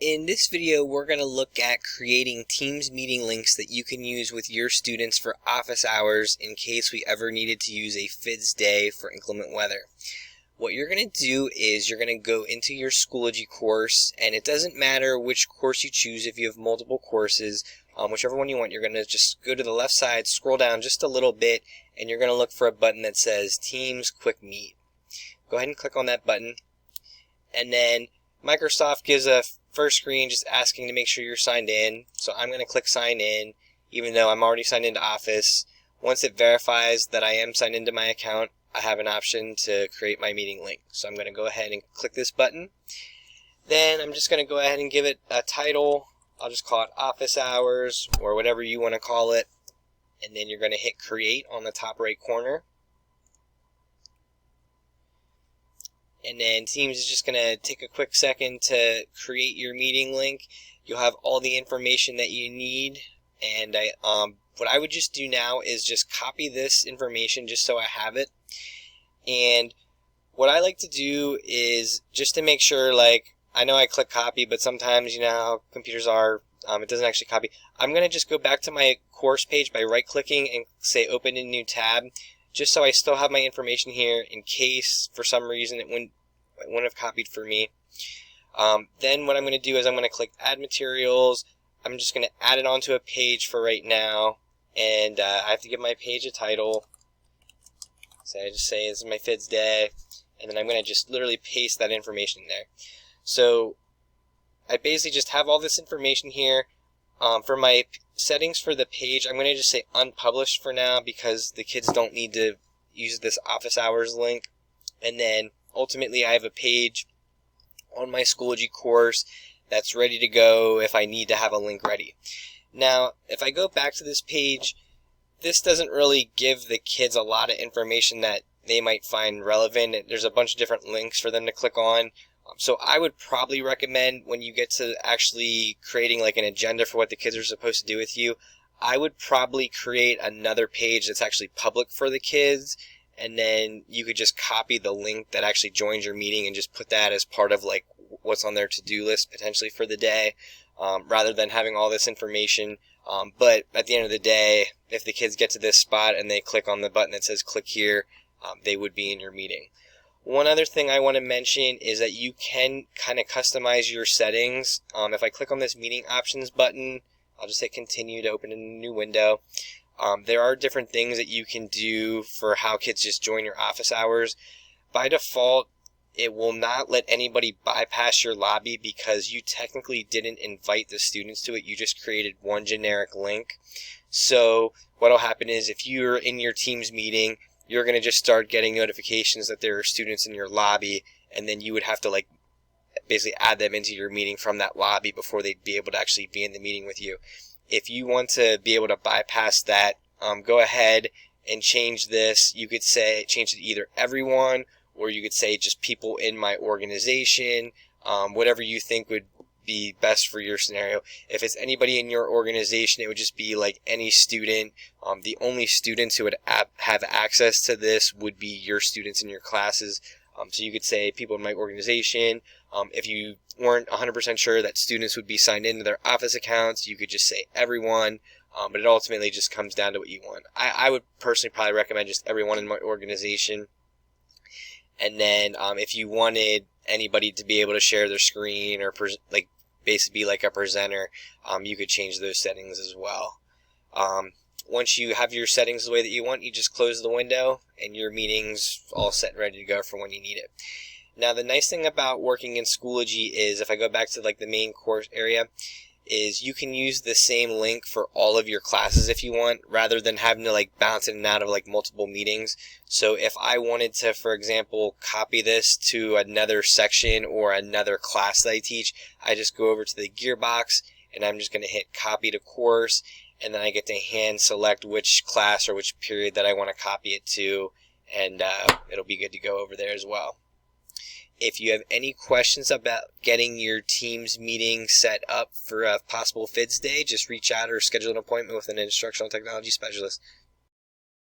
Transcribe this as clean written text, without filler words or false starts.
In this video, we're going to look at creating Teams meeting links that you can use with your students for office hours in case we ever needed to use a FIDS day for inclement weather. What you're going to do is you're going to go into your Schoology course, and it doesn't matter which course you choose if you have multiple courses. Whichever one you want, you're going to just go to the left side, scroll down just a little bit, and you're going to look for a button that says Teams Quick Meet. Go ahead and click on that button, and then Microsoft gives a first screen just asking to make sure you're signed in. So I'm going to click sign in, even though I'm already signed into Office. Once it verifies that I am signed into my account, I have an option to create my meeting link. So I'm going to go ahead and click this button. Then I'm just going to go ahead and give it a title. I'll just call it Office Hours or whatever you want to call it. And then you're going to hit create on the top right corner. And then Teams is just going to take a quick second to create your meeting link. You'll have all the information that you need. And what I would just do now is just copy this information just so I have it. And what I like to do is just to make sure, like, I know I click copy, but sometimes, you know how computers are, it doesn't actually copy. I'm going to just go back to my course page by right-clicking and say open in new tab, just so I still have my information here in case for some reason it wouldn't have copied for me. Then what I'm going to do is I'm going to click add materials. I'm just going to add it onto a page for right now, and I have to give my page a title. So I just say this is my FIDS day, and then I'm going to just literally paste that information there. So I basically just have all this information here. For my settings for the page, I'm going to just say unpublished for now because the kids don't need to use this office hours link. And then ultimately I have a page on my Schoology course that's ready to go if I need to have a link ready. Now, if I go back to this page, this doesn't really give the kids a lot of information that they might find relevant. There's a bunch of different links for them to click on. So I would probably recommend when you get to actually creating like an agenda for what the kids are supposed to do with you, I would probably create another page that's actually public for the kids, and then you could just copy the link that actually joins your meeting and just put that as part of like what's on their to-do list potentially for the day, rather than having all this information. But at the end of the day, if the kids get to this spot and they click on the button that says click here, they would be in your meeting. One other thing I want to mention is that you can kind of customize your settings. If I click on this meeting options button, I'll just hit continue to open a new window. There are different things that you can do for how kids just join your office hours. By default, it will not let anybody bypass your lobby because you technically didn't invite the students to it. You just created one generic link. So what will happen is if you're in your Teams meeting, you're going to just start getting notifications that there are students in your lobby, and then you would have to like basically add them into your meeting from that lobby before they'd be able to actually be in the meeting with you. If you want to be able to bypass that, go ahead and change this. You could say change it to either everyone, or you could say just people in my organization, whatever you think would be best for your scenario. If it's anybody in your organization, it would just be like any student. The only students who would have access to this would be your students in your classes. So you could say people in my organization. If you weren't 100% sure that students would be signed into their office accounts, you could just say everyone. But it ultimately just comes down to what you want. I would personally probably recommend just everyone in my organization. And then if you wanted anybody to be able to share their screen or like basically be like a presenter, you could change those settings as well. Once you have your settings the way that you want, you just close the window and your meeting's all set and ready to go for when you need it. Now the nice thing about working in Schoology is if I go back to like the main course area, is you can use the same link for all of your classes if you want, rather than having to like bounce in and out of like multiple meetings. So if I wanted to, for example, copy this to another section or another class that I teach, I just go over to the gearbox and I'm just going to hit copy to course, and then I get to hand select which class or which period that I want to copy it to, and it'll be good to go over there as well. If you have any questions about getting your Teams meeting set up for a possible FIDS day, just reach out or schedule an appointment with an instructional technology specialist.